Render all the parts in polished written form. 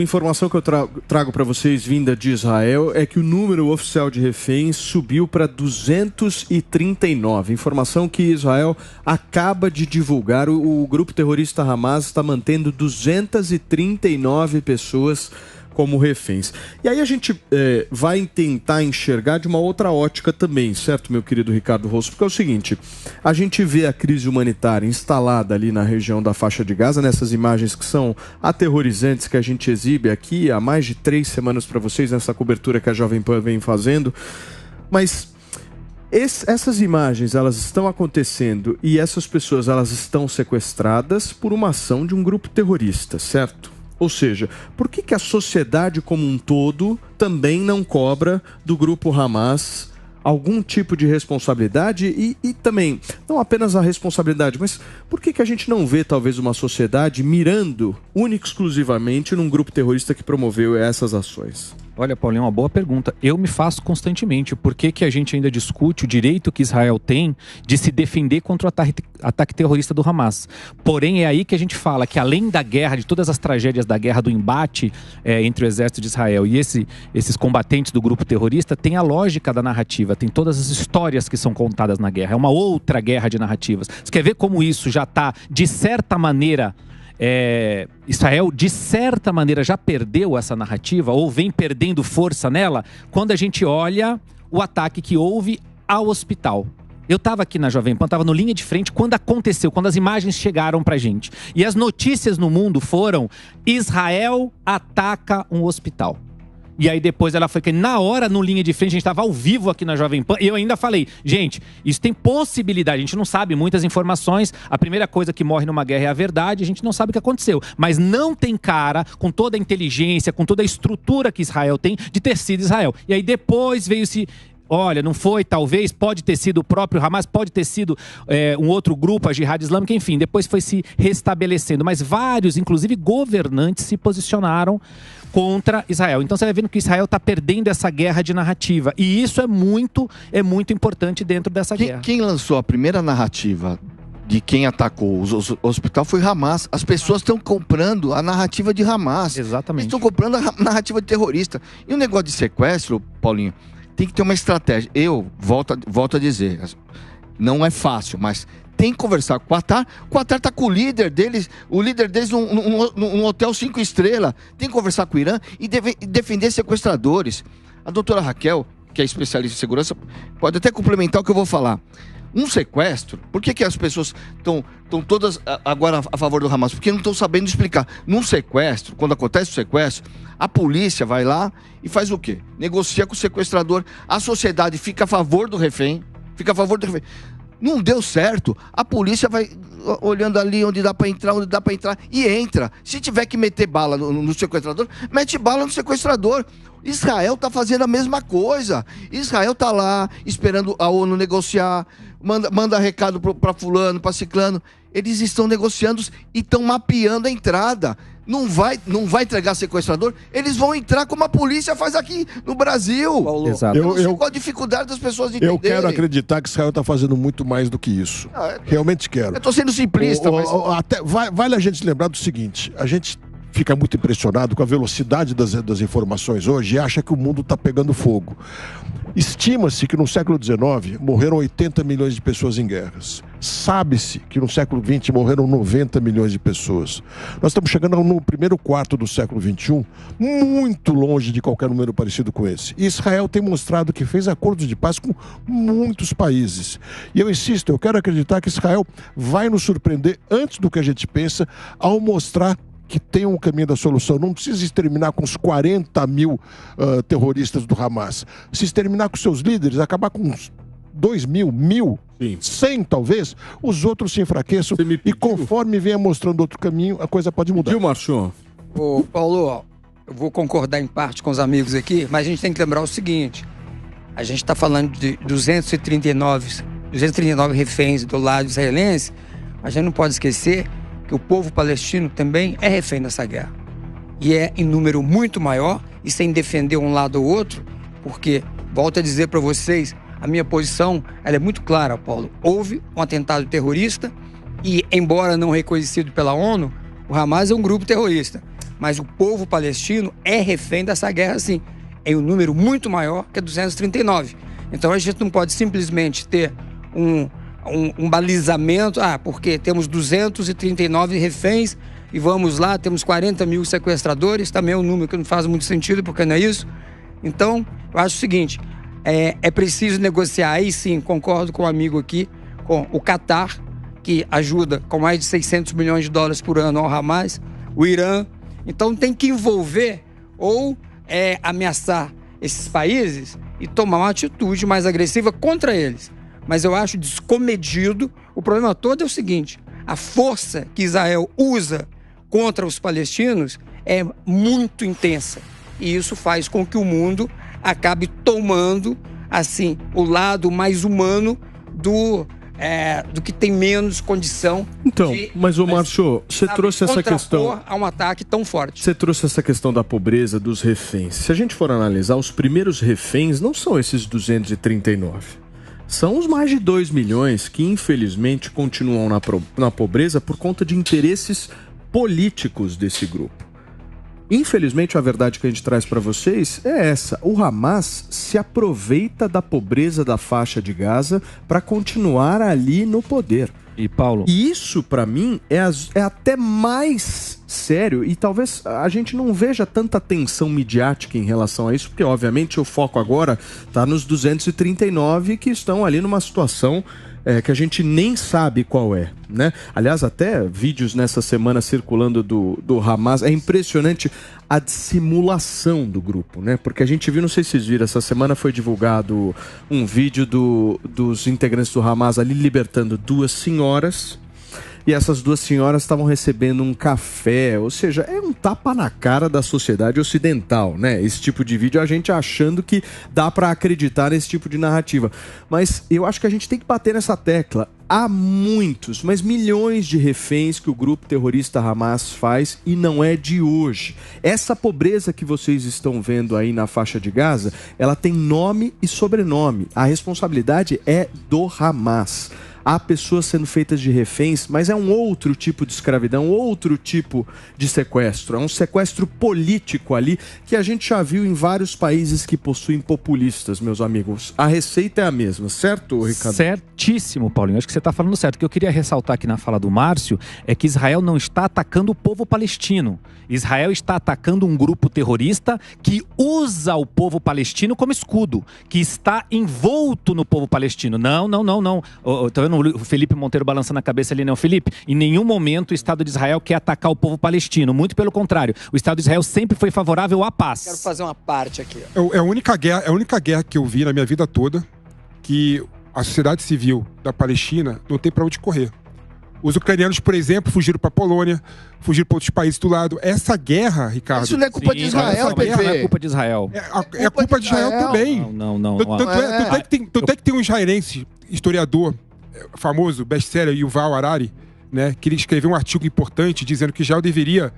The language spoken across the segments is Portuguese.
A informação que eu trago para vocês vinda de Israel é que o número oficial de reféns subiu para 239. Informação que Israel acaba de divulgar. O grupo terrorista Hamas está mantendo 239 pessoas como reféns. E aí a gente vai tentar enxergar de uma outra ótica também, certo, meu querido Ricardo Rosso? Porque é o seguinte, a gente vê a crise humanitária instalada ali na região da faixa de Gaza, nessas imagens que são aterrorizantes que a gente exibe aqui há mais de 3 semanas para vocês, nessa cobertura que a Jovem Pan vem fazendo. Mas essas imagens, elas estão acontecendo e essas pessoas, elas estão sequestradas por uma ação de um grupo terrorista, certo? Ou seja, por que a sociedade como um todo também não cobra do grupo Hamas algum tipo de responsabilidade e também, não apenas a responsabilidade, mas por que a gente não vê talvez uma sociedade mirando única e exclusivamente num grupo terrorista que promoveu essas ações? Olha, Paulinho, uma boa pergunta. Eu me faço constantemente. Por que a gente ainda discute o direito que Israel tem de se defender contra o ataque terrorista do Hamas? Porém, é aí que a gente fala que além da guerra, de todas as tragédias da guerra, do embate entre o exército de Israel e esses combatentes do grupo terrorista, tem a lógica da narrativa, tem todas as histórias que são contadas na guerra. É uma outra guerra de narrativas. Você quer ver como isso já está, de certa maneira... Israel, de certa maneira, já perdeu essa narrativa ou vem perdendo força nela quando a gente olha o ataque que houve ao hospital. Eu estava aqui na Jovem Pan, estava no linha de frente quando aconteceu, quando as imagens chegaram pra gente. E as notícias no mundo foram: Israel ataca um hospital. E aí depois ela foi que na hora, no linha de frente, a gente estava ao vivo aqui na Jovem Pan, e eu ainda falei, gente, isso tem possibilidade, a gente não sabe muitas informações, a primeira coisa que morre numa guerra é a verdade, a gente não sabe o que aconteceu, mas não tem cara, com toda a inteligência, com toda a estrutura que Israel tem, de ter sido Israel. E aí depois veio-se... Olha, não foi, talvez, pode ter sido o próprio Hamas, pode ter sido um outro grupo, a Jihad Islâmica, enfim, depois foi se restabelecendo. Mas vários, inclusive governantes, se posicionaram contra Israel. Então você vai vendo que Israel está perdendo essa guerra de narrativa. E isso é muito importante dentro dessa guerra. Quem lançou a primeira narrativa de quem atacou o hospital foi Hamas. As pessoas estão comprando a narrativa de Hamas. Exatamente. Estão comprando a narrativa de terrorista. E o negócio de sequestro, Paulinho, tem que ter uma estratégia. Eu volto a dizer, não é fácil, mas tem que conversar com o Qatar. O Qatar está com o líder deles num hotel 5 estrelas. Tem que conversar com o Irã e defender sequestradores. A doutora Raquel, que é especialista em segurança, pode até complementar o que eu vou falar. Um sequestro, por que as pessoas estão todas agora a favor do Hamas? Porque não estão sabendo explicar. Num sequestro, quando acontece o sequestro, a polícia vai lá e faz o quê? Negocia com o sequestrador, a sociedade fica a favor do refém, Não deu certo, a polícia vai olhando ali onde dá para entrar, e entra. Se tiver que meter bala no sequestrador, mete bala no sequestrador. Israel está fazendo a mesma coisa. Israel está lá esperando a ONU negociar, manda recado para fulano, para ciclano. Eles estão negociando e estão mapeando a entrada. Não vai entregar sequestrador, eles vão entrar como a polícia faz aqui no Brasil. Paulo, exato. Qual a dificuldade das pessoas entenderem? Eu quero acreditar que Israel está fazendo muito mais do que isso. Realmente quero. Eu estou sendo simplista, mas... Vale a gente lembrar do seguinte, a gente fica muito impressionado com a velocidade das informações hoje e acha que o mundo está pegando fogo. Estima-se que no século XIX morreram 80 milhões de pessoas em guerras. Sabe-se que no século XX morreram 90 milhões de pessoas. Nós estamos chegando no primeiro quarto do século XXI, muito longe de qualquer número parecido com esse. E Israel tem mostrado que fez acordos de paz com muitos países. E eu insisto, eu quero acreditar que Israel vai nos surpreender antes do que a gente pensa ao mostrar que tem um caminho da solução. Não precisa exterminar com os 40 mil terroristas do Hamas. Se exterminar com seus líderes, acabar com uns 2 mil, 100 talvez, os outros se enfraqueçam. E conforme venha mostrando outro caminho, a coisa pode mudar. Marchon? Ô, Paulo, eu vou concordar em parte com os amigos aqui, mas a gente tem que lembrar o seguinte. A gente está falando de 239 reféns do lado israelense, mas a gente não pode esquecer que o povo palestino também é refém dessa guerra. E é em número muito maior, e sem defender um lado ou outro, porque, volto a dizer para vocês, a minha posição ela é muito clara, Paulo. Houve um atentado terrorista e, embora não reconhecido pela ONU, o Hamas é um grupo terrorista. Mas o povo palestino é refém dessa guerra, sim. Em um número muito maior que 239. Então a gente não pode simplesmente ter um balizamento, porque temos 239 reféns e vamos lá, temos 40 mil sequestradores, também é um número que não faz muito sentido, porque não é isso. Então, eu acho o seguinte, é preciso negociar, aí sim, concordo com o amigo aqui, com o Catar, que ajuda com mais de 600 milhões de dólares por ano ao Hamas, o Irã. Então tem que envolver ou ameaçar esses países e tomar uma atitude mais agressiva contra eles. Mas eu acho descomedido. O problema todo é o seguinte, a força que Israel usa contra os palestinos é muito intensa. E isso faz com que o mundo acabe tomando, assim, o lado mais humano do que tem menos condição. Então, mas o Márcio, você trouxe essa questão a um ataque tão forte. Você trouxe essa questão da pobreza dos reféns. Se a gente for analisar, os primeiros reféns não são esses 239. São os mais de 2 milhões que, infelizmente, continuam na pobreza por conta de interesses políticos desse grupo. Infelizmente, a verdade que a gente traz para vocês é essa. O Hamas se aproveita da pobreza da faixa de Gaza para continuar ali no poder. E, Paulo... E isso, para mim, é até mais sério e talvez a gente não veja tanta atenção midiática em relação a isso, porque, obviamente, o foco agora está nos 239 que estão ali numa situação que a gente nem sabe qual é, né? Aliás, até vídeos nessa semana circulando do Hamas. É impressionante a dissimulação do grupo, né? Porque a gente viu, não sei se vocês viram, essa semana foi divulgado um vídeo dos integrantes do Hamas ali libertando 2 senhoras. E essas 2 senhoras estavam recebendo um café, ou seja, é um tapa na cara da sociedade ocidental, né? Esse tipo de vídeo, a gente achando que dá pra acreditar nesse tipo de narrativa. Mas eu acho que a gente tem que bater nessa tecla. Há muitos, mas milhões de reféns que o grupo terrorista Hamas faz e não é de hoje. Essa pobreza que vocês estão vendo aí na faixa de Gaza, ela tem nome e sobrenome. A responsabilidade é do Hamas. Há pessoas sendo feitas de reféns, mas é um outro tipo de escravidão, outro tipo de sequestro. É um sequestro político ali que a gente já viu em vários países que possuem populistas, meus amigos. A receita é a mesma, certo, Ricardo? Certíssimo, Paulinho. Acho que você está falando certo. O que eu queria ressaltar aqui na fala do Márcio é que Israel não está atacando o povo palestino. Israel está atacando um grupo terrorista que usa o povo palestino como escudo, que está envolto no povo palestino. Não. Tá vendo o Felipe Monteiro balançando a cabeça ali, não, Felipe? Em nenhum momento o Estado de Israel quer atacar o povo palestino. Muito pelo contrário. O Estado de Israel sempre foi favorável à paz. Quero fazer uma parte aqui. É a única guerra que eu vi na minha vida toda que a sociedade civil da Palestina não tem para onde correr. Os ucranianos, por exemplo, fugiram para a Polônia, fugiram para outros países do lado. Essa guerra, Ricardo... Isso não é culpa de Israel, Pepe. Não é culpa de Israel. É culpa de Israel também. Não. Tanto é que tem um israelense, historiador famoso, best-seller, Yuval Harari, né, que ele escreveu um artigo importante dizendo que Israel deveria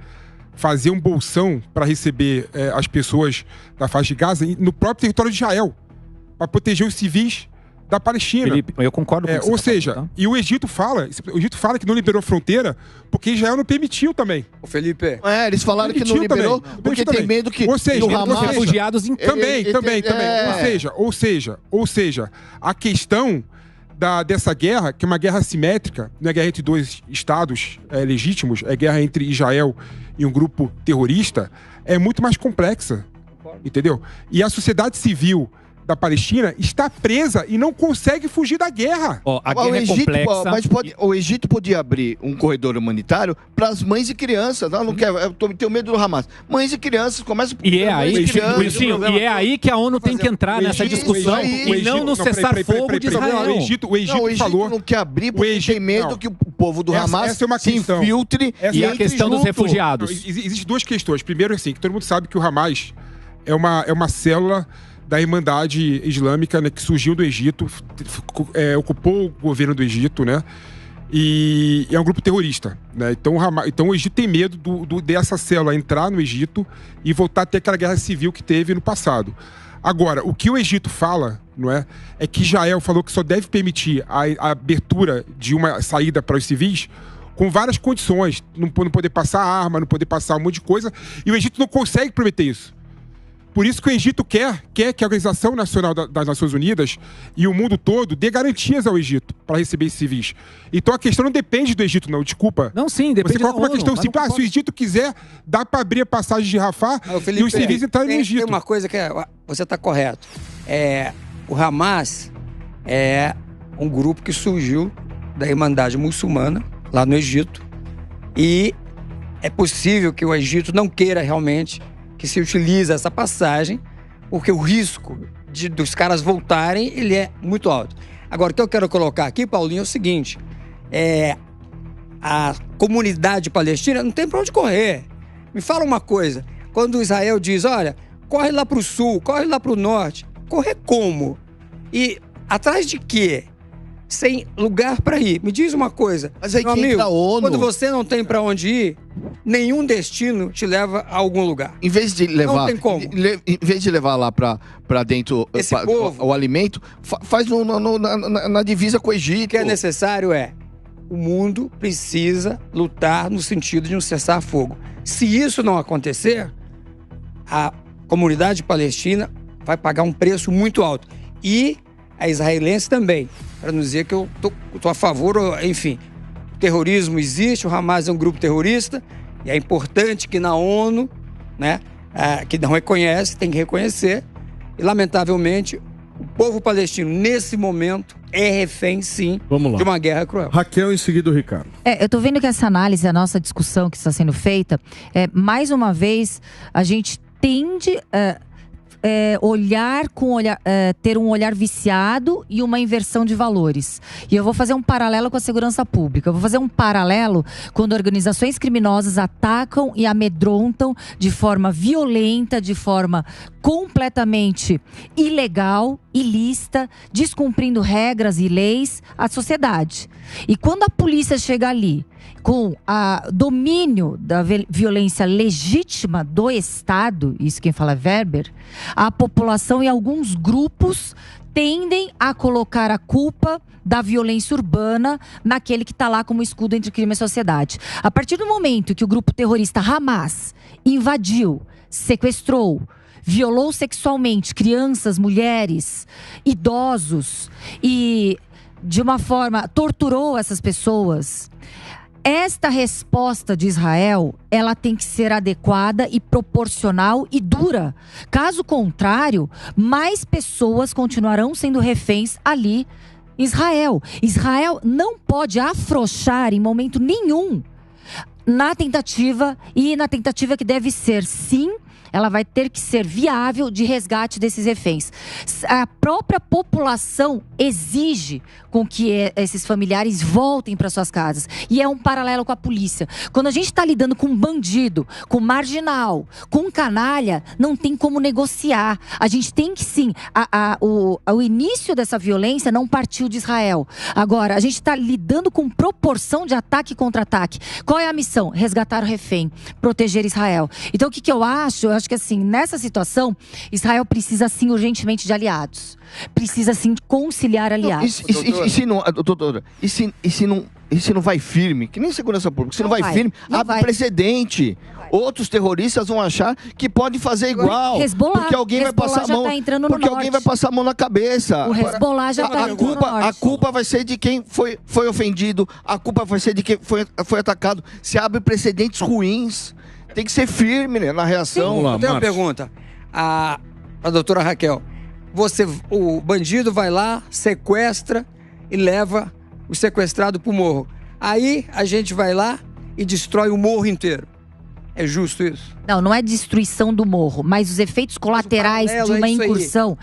fazer um bolsão para receber as pessoas da faixa de Gaza no próprio território de Israel, para proteger os civis da Palestina. Felipe, eu concordo com você. Ou seja, falando, tá? E o Egito fala que não liberou a fronteira porque Israel não permitiu também. O Felipe... eles falaram que não liberou porque tem medo que... Ou seja, Hamas... refugiados em... Também. Ou seja, a questão dessa guerra, que é uma guerra assimétrica, não é guerra entre 2 estados legítimos, é guerra entre Israel e um grupo terrorista, é muito mais complexa. Entendeu? E a sociedade civil da Palestina está presa e não consegue fugir da guerra. A guerra é complexa. Mas o Egito podia abrir um corredor humanitário para as mães e crianças. Não quero, eu tenho medo do Hamas. Mães e crianças, começam por é aí que a ONU tem que entrar nessa discussão e não no cessar-fogo de Israel. O Egito falou... não quer abrir porque tem medo que o povo do Hamas se infiltre e a questão dos refugiados. Existem 2 questões. Primeiro, assim, que todo mundo sabe que o Hamas é uma célula da Irmandade Islâmica, né, que surgiu do Egito, ocupou o governo do Egito, né, e é um grupo terrorista, né, então o Egito tem medo dessa célula entrar no Egito e voltar a ter aquela guerra civil que teve no passado. Agora, o que o Egito fala, não é que Israel falou que só deve permitir a abertura de uma saída para os civis com várias condições. Não poder passar arma, não poder passar um monte de coisa. E o Egito não consegue prometer isso. Por isso que o Egito quer que a Organização Nacional das Nações Unidas e o mundo todo dê garantias ao Egito para receber esses civis. Então a questão não depende do Egito, não, desculpa. Não, sim, depende. Você coloca uma questão simples. Se o Egito quiser, dá para abrir a passagem de Rafah e os civis entrarem no Egito. Tem uma coisa que você está correto. O Hamas é um grupo que surgiu da Irmandade Muçulmana, lá no Egito. E é possível que o Egito não queira realmente que se utilize essa passagem, porque o risco dos caras voltarem, ele é muito alto. Agora, o que eu quero colocar aqui, Paulinho, é o seguinte. A comunidade palestina não tem para onde correr. Me fala uma coisa. Quando Israel diz, olha, corre lá para o sul, corre lá para o norte. Correr como? E atrás de quê? Sem lugar para ir. Me diz uma coisa. Mas aí meu quem amigo, entra a ONU? quando você não tem para onde ir, nenhum destino te leva a algum lugar. Em vez de levar, Não tem como. Em vez de levar lá pra dentro Esse povo- o alimento, faz na divisa com o Egito. O que é necessário o mundo precisa lutar no sentido de um cessar-fogo. Se isso não acontecer, a comunidade palestina vai pagar um preço muito alto. E a israelense também. Para não dizer que eu tô a favor, enfim. O terrorismo existe, o Hamas é um grupo terrorista, e é importante que na ONU, né, que não reconhece, tem que reconhecer. E, lamentavelmente, o povo palestino, nesse momento, é refém, sim, Vamos lá. de uma guerra cruel. Raquel, em seguida o Ricardo. Eu tô vendo que essa análise, a nossa discussão que está sendo feita, mais uma vez, a gente tende ter um olhar viciado e uma inversão de valores. E eu vou fazer um paralelo com a segurança pública. Eu vou fazer um paralelo quando organizações criminosas atacam e amedrontam de forma violenta, de forma completamente ilegal, ilícita, descumprindo regras e leis, a sociedade. E quando a polícia chega ali com o domínio da violência legítima do Estado, isso quem fala é Weber, a população e alguns grupos tendem a colocar a culpa da violência urbana naquele que está lá como escudo entre crime e sociedade. A partir do momento que o grupo terrorista Hamas invadiu, sequestrou, violou sexualmente crianças, mulheres, idosos e, de uma forma, torturou essas pessoas, esta resposta de Israel, ela tem que ser adequada e proporcional e dura. Caso contrário, mais pessoas continuarão sendo reféns ali em Israel. Israel não pode afrouxar em momento nenhum na tentativa que deve ser, sim, ela vai ter que ser viável de resgate desses reféns. A própria população exige com que esses familiares voltem para suas casas. E é um paralelo com a polícia. Quando a gente está lidando com bandido, com marginal, com canalha, não tem como negociar. A gente tem que sim. O início dessa violência não partiu de Israel. Agora, a gente está lidando com proporção de ataque e contra-ataque. Qual é a missão? Resgatar o refém, proteger Israel. Então, o que eu acho? Eu acho que assim, nessa situação, Israel precisa sim urgentemente de aliados. Precisa sim conciliar aliados. E se não vai firme, que nem segurança pública, se não vai firme, abre precedente. Outros terroristas vão achar que pode fazer igual. Porque alguém vai passar a mão. Porque alguém vai passar a mão na cabeça. O Hezbollah já está entrando no norte. A culpa vai ser de quem foi ofendido. A culpa vai ser de quem foi atacado. Se abre precedentes ruins. Tem que ser firme, né, na reação. Eu tenho uma pergunta. A doutora Raquel. O bandido vai lá, sequestra e leva o sequestrado pro morro. Aí a gente vai lá e destrói o morro inteiro. É justo isso? Não é destruição do morro, mas os efeitos colaterais de uma incursão.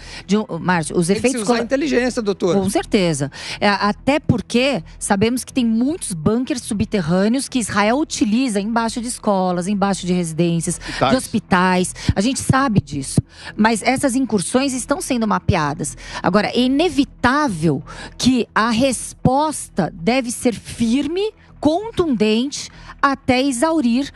Márcio, os efeitos tem que usar inteligência, doutora. Com certeza. Até porque sabemos que tem muitos bunkers subterrâneos que Israel utiliza embaixo de escolas, embaixo de residências, de hospitais. A gente sabe disso. Mas essas incursões estão sendo mapeadas. Agora, é inevitável que a resposta deve ser firme, contundente, até exaurir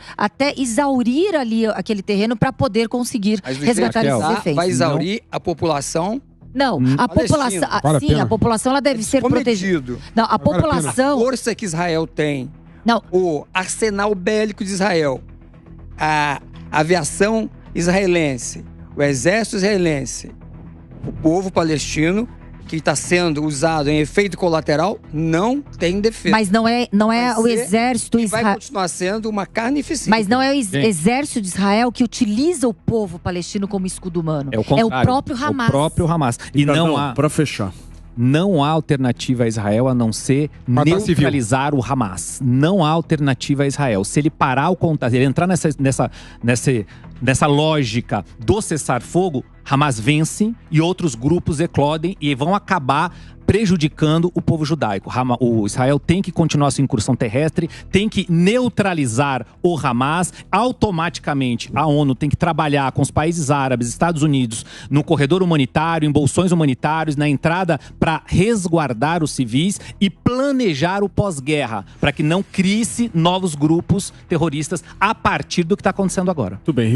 ali aquele terreno para poder conseguir resgatar esses reféns. Vai exaurir a população? Não, a população, a população ela deve ser protegida. Não, a população. A força que Israel tem Não. O arsenal bélico de Israel, a aviação israelense, o exército israelense, o povo palestino, que está sendo usado em efeito colateral, não tem defesa. Mas não é o exército Vai israelense. continuar sendo uma carnificina. Mas não é o exército de Israel que utiliza o povo palestino como escudo humano. É o É o próprio Hamas. O próprio Hamas. E não há... Para fechar. Não há alternativa a Israel a não ser Matar neutralizar o Hamas. Não há alternativa a Israel. Se ele parar o contato, ele entrar nessa lógica do cessar-fogo, Hamas vence e outros grupos eclodem e vão acabar prejudicando o povo judaico. O Israel tem que continuar sua incursão terrestre, tem que neutralizar o Hamas. Automaticamente, a ONU tem que trabalhar com os países árabes, Estados Unidos, no corredor humanitário, em bolsões humanitários, na entrada para resguardar os civis e planejar o pós-guerra, para que não crie-se novos grupos terroristas a partir do que está acontecendo agora. Tudo bem.